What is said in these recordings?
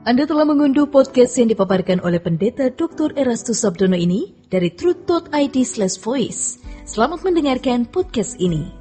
Anda telah mengunduh podcast yang dipaparkan oleh Pendeta Dr. Erastus Sabdono ini dari truth.id/voice. Selamat mendengarkan podcast ini.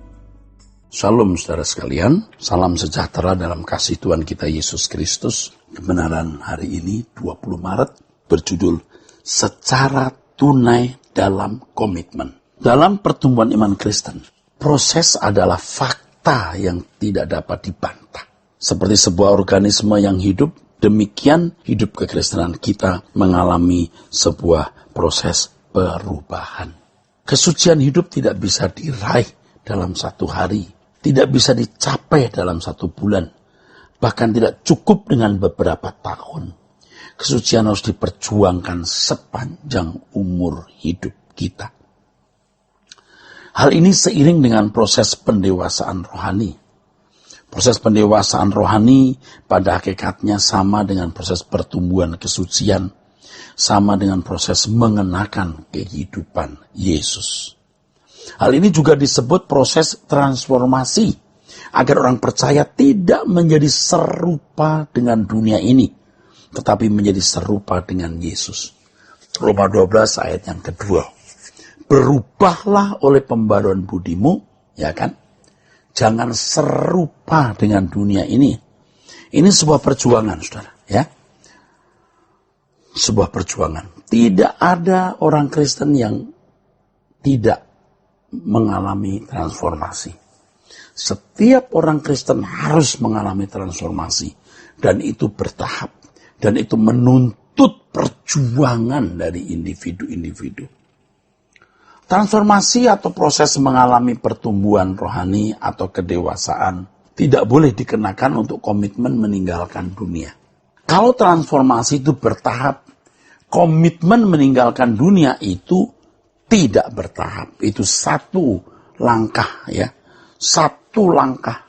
Shalom saudara sekalian, salam sejahtera dalam kasih Tuhan kita Yesus Kristus. Kebenaran hari ini 20 Maret berjudul Secara Tunai dalam Komitmen. Dalam pertumbuhan iman Kristen, proses adalah fakta yang tidak dapat dibantah. Seperti sebuah organisme yang hidup, demikian hidup kekristenan kita mengalami sebuah proses perubahan. Kesucian hidup tidak bisa diraih dalam satu hari, tidak bisa dicapai dalam satu bulan, bahkan tidak cukup dengan beberapa tahun. Kesucian harus diperjuangkan sepanjang umur hidup kita. Hal ini seiring dengan proses pendewasaan rohani. Proses pendewasaan rohani pada hakikatnya sama dengan proses pertumbuhan kesucian, sama dengan proses mengenakan kehidupan Yesus. Hal ini juga disebut proses transformasi, agar orang percaya tidak menjadi serupa dengan dunia ini, tetapi menjadi serupa dengan Yesus. Roma 12 ayat yang kedua. Berubahlah oleh pembaruan budimu, ya kan? Jangan serupa dengan dunia ini. Ini sebuah perjuangan, saudara, ya. Sebuah perjuangan. Tidak ada orang Kristen yang tidak mengalami transformasi. Setiap orang Kristen harus mengalami transformasi. Dan itu bertahap. Dan itu menuntut perjuangan dari individu-individu. Transformasi atau proses mengalami pertumbuhan rohani atau kedewasaan tidak boleh dikenakan untuk komitmen meninggalkan dunia. Kalau transformasi itu bertahap, komitmen meninggalkan dunia itu tidak bertahap. Itu satu langkah, ya. Satu langkah.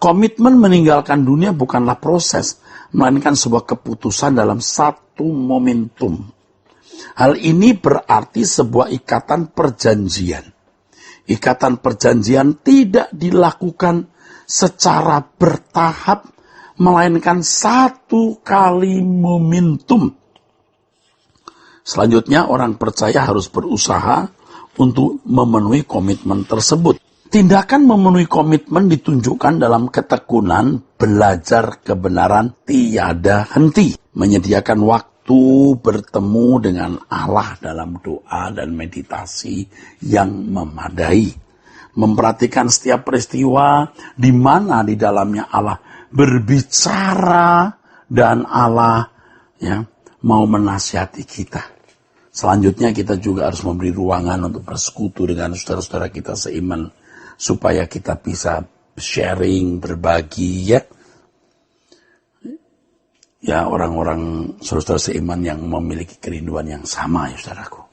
Komitmen meninggalkan dunia bukanlah proses, melainkan sebuah keputusan dalam satu momentum. Hal ini berarti sebuah ikatan perjanjian. Ikatan perjanjian tidak dilakukan secara bertahap, melainkan satu kali momentum. Selanjutnya, orang percaya harus berusaha untuk memenuhi komitmen tersebut. Tindakan memenuhi komitmen ditunjukkan dalam ketekunan belajar kebenaran tiada henti, menyediakan waktu bertemu dengan Allah dalam doa dan meditasi yang memadai. Memperhatikan setiap peristiwa di mana di dalamnya Allah berbicara dan Allah, ya, mau menasihati kita. Selanjutnya kita juga harus memberi ruangan untuk bersekutu dengan saudara-saudara kita seiman supaya kita bisa sharing, berbagi, ya. Ya, orang-orang saudara seiman yang memiliki kerinduan yang sama, ya saudaraku.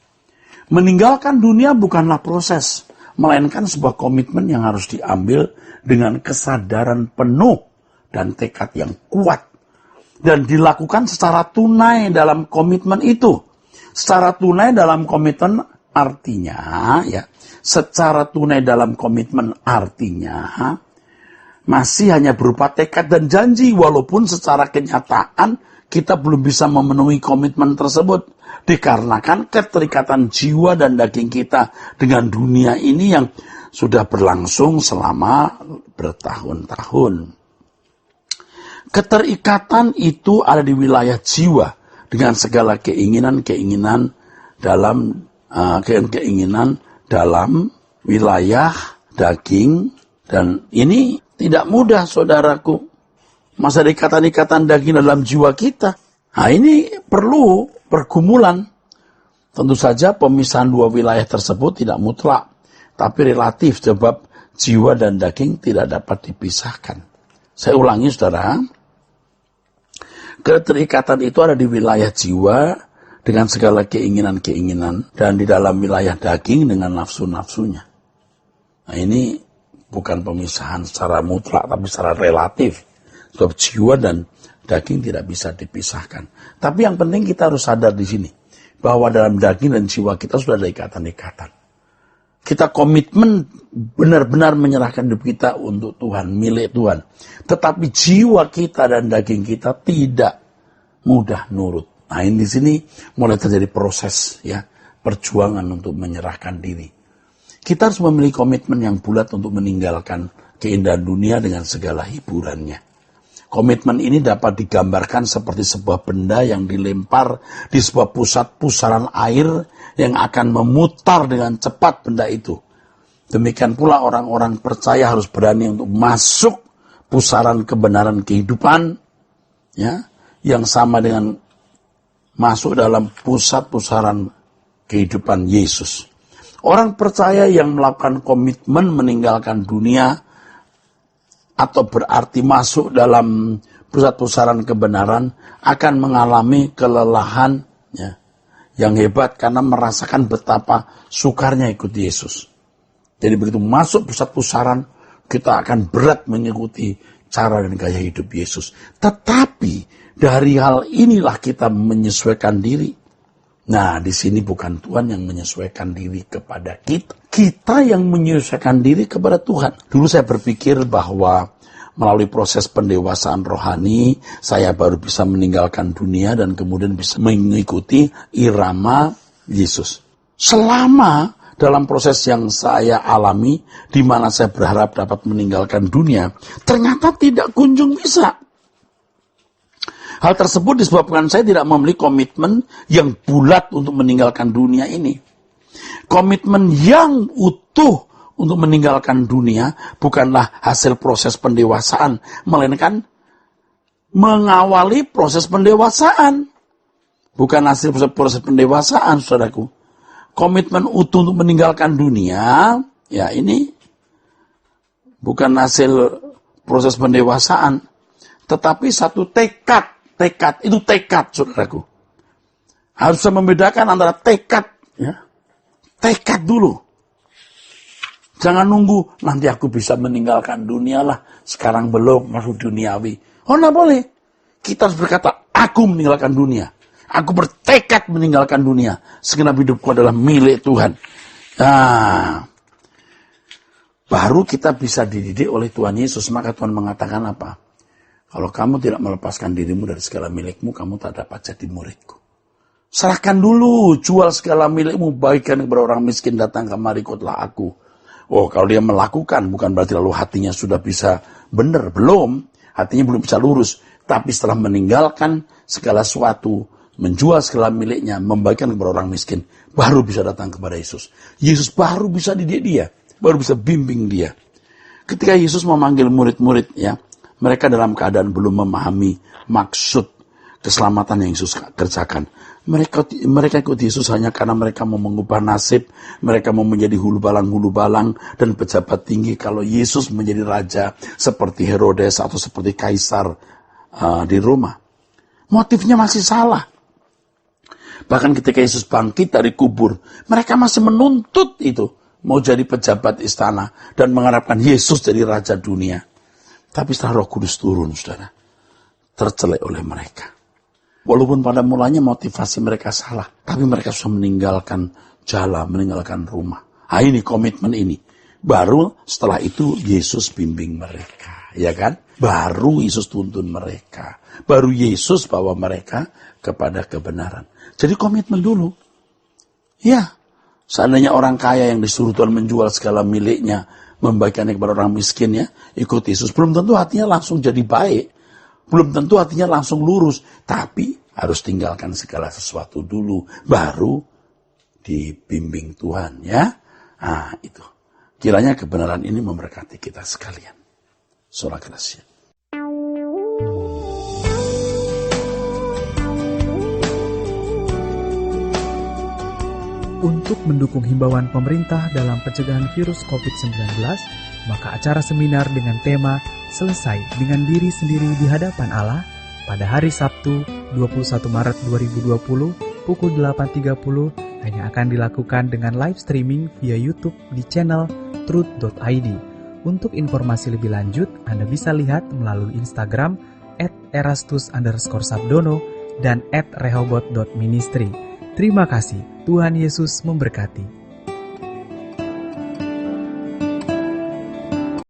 Meninggalkan dunia bukanlah proses, melainkan sebuah komitmen yang harus diambil dengan kesadaran penuh dan tekad yang kuat. Dan dilakukan secara tunai dalam komitmen itu. Secara tunai dalam komitmen artinya, ya, secara tunai dalam komitmen artinya, masih hanya berupa tekad dan janji, walaupun secara kenyataan kita belum bisa memenuhi komitmen tersebut. Dikarenakan keterikatan jiwa dan daging kita dengan dunia ini yang sudah berlangsung selama bertahun-tahun. Keterikatan itu ada di wilayah jiwa dengan segala keinginan-keinginan dalam wilayah daging, dan ini tidak mudah, saudaraku. Masa ada ikatan-ikatan daging dalam jiwa kita. Nah, ini perlu pergumulan. Tentu saja pemisahan dua wilayah tersebut tidak mutlak, tapi relatif sebab jiwa dan daging tidak dapat dipisahkan. Saya ulangi, saudara. Keterikatan itu ada di wilayah jiwa dengan segala keinginan-keinginan dan di dalam wilayah daging dengan nafsu-nafsunya. Nah, ini bukan pemisahan secara mutlak, tapi secara relatif. Sebab jiwa dan daging tidak bisa dipisahkan. Tapi yang penting kita harus sadar di sini, bahwa dalam daging dan jiwa kita sudah ada ikatan-ikatan. Kita komitmen benar-benar menyerahkan hidup kita untuk Tuhan, milik Tuhan. Tetapi jiwa kita dan daging kita tidak mudah nurut. Nah, ini di sini mulai terjadi proses ya, perjuangan untuk menyerahkan diri. Kita harus memiliki komitmen yang bulat untuk meninggalkan keindahan dunia dengan segala hiburannya. Komitmen ini dapat digambarkan seperti sebuah benda yang dilempar di sebuah pusat pusaran air yang akan memutar dengan cepat benda itu. Demikian pula orang-orang percaya harus berani untuk masuk pusaran kebenaran kehidupan, ya, yang sama dengan masuk dalam pusat pusaran kehidupan Yesus. Orang percaya yang melakukan komitmen meninggalkan dunia atau berarti masuk dalam pusat pusaran kebenaran akan mengalami kelelahan ya, yang hebat karena merasakan betapa sukarnya ikut Yesus. Jadi begitu masuk pusat pusaran, kita akan berat mengikuti cara dan gaya hidup Yesus. Tetapi dari hal inilah kita menyesuaikan diri. Nah, di sini bukan Tuhan yang menyesuaikan diri kepada kita. Kita yang menyesuaikan diri kepada Tuhan. Dulu saya berpikir bahwa melalui proses pendewasaan rohani, saya baru bisa meninggalkan dunia dan kemudian bisa mengikuti irama Yesus. Selama dalam proses yang saya alami, di mana saya berharap dapat meninggalkan dunia, ternyata tidak kunjung bisa. Hal tersebut disebabkan saya tidak memiliki komitmen yang bulat untuk meninggalkan dunia ini. Komitmen yang utuh untuk meninggalkan dunia bukanlah hasil proses pendewasaan, melainkan mengawali proses pendewasaan. Bukan hasil proses pendewasaan, saudaraku. Komitmen utuh untuk meninggalkan dunia, ya ini bukan hasil proses pendewasaan, tetapi satu tekad. Tekad, itu tekad, saudaraku. Harus bisa membedakan antara tekad, ya. Tekad dulu. Jangan nunggu, nanti aku bisa meninggalkan dunia lah. Sekarang belum, masuk duniawi. Oh, enggak boleh. Kita harus berkata, aku meninggalkan dunia. Aku bertekad meninggalkan dunia. Segenap hidupku adalah milik Tuhan. Nah, baru kita bisa dididik oleh Tuhan Yesus. Maka Tuhan mengatakan apa? Kalau kamu tidak melepaskan dirimu dari segala milikmu, kamu tak dapat jadi muridku. Serahkan dulu, jual segala milikmu, bagikan kepada orang miskin, datang kemari, ikutlah aku. Oh, kalau dia melakukan, bukan berarti lalu hatinya sudah bisa benar, belum. Hatinya belum bisa lurus. Tapi setelah meninggalkan segala sesuatu, menjual segala miliknya, membagikan kepada orang miskin, baru bisa datang kepada Yesus. Yesus baru bisa dididik dia, baru bisa bimbing dia. Ketika Yesus memanggil murid-murid, ya, mereka dalam keadaan belum memahami maksud keselamatan yang Yesus kerjakan. Mereka ikut Yesus hanya karena mereka mau mengubah nasib, mereka mau menjadi hulu balang dan pejabat tinggi. Kalau Yesus menjadi raja seperti Herodes atau seperti Kaisar di Roma, motifnya masih salah. Bahkan ketika Yesus bangkit dari kubur, mereka masih menuntut itu, mau jadi pejabat istana dan mengharapkan Yesus jadi raja dunia. Tapi setelah Roh Kudus turun, saudara, tercelek oleh mereka. Walaupun pada mulanya motivasi mereka salah, tapi mereka sudah meninggalkan jalan, meninggalkan rumah. Nah, ini komitmen ini. Baru setelah itu Yesus bimbing mereka, ya kan? Baru Yesus tuntun mereka. Baru Yesus bawa mereka kepada kebenaran. Jadi komitmen dulu. Ya, seandainya orang kaya yang disuruh Tuhan menjual segala miliknya, membagikannya kepada orang miskin, ya, ikut Yesus. Belum tentu hatinya langsung jadi baik. Belum tentu hatinya langsung lurus. Tapi harus tinggalkan segala sesuatu dulu. Baru dibimbing Tuhan, ya. Nah, itu. Kiranya kebenaran ini memberkati kita sekalian. Sola Gracia. Untuk mendukung himbauan pemerintah dalam pencegahan virus COVID-19, maka acara seminar dengan tema Selesai dengan Diri Sendiri di Hadapan Allah pada hari Sabtu 21 Maret 2020 pukul 8.30 hanya akan dilakukan dengan live streaming via YouTube di channel truth.id. Untuk informasi lebih lanjut, Anda bisa lihat melalui Instagram @erastus_sabdono dan @rehobot.ministry. Terima kasih, Tuhan Yesus memberkati.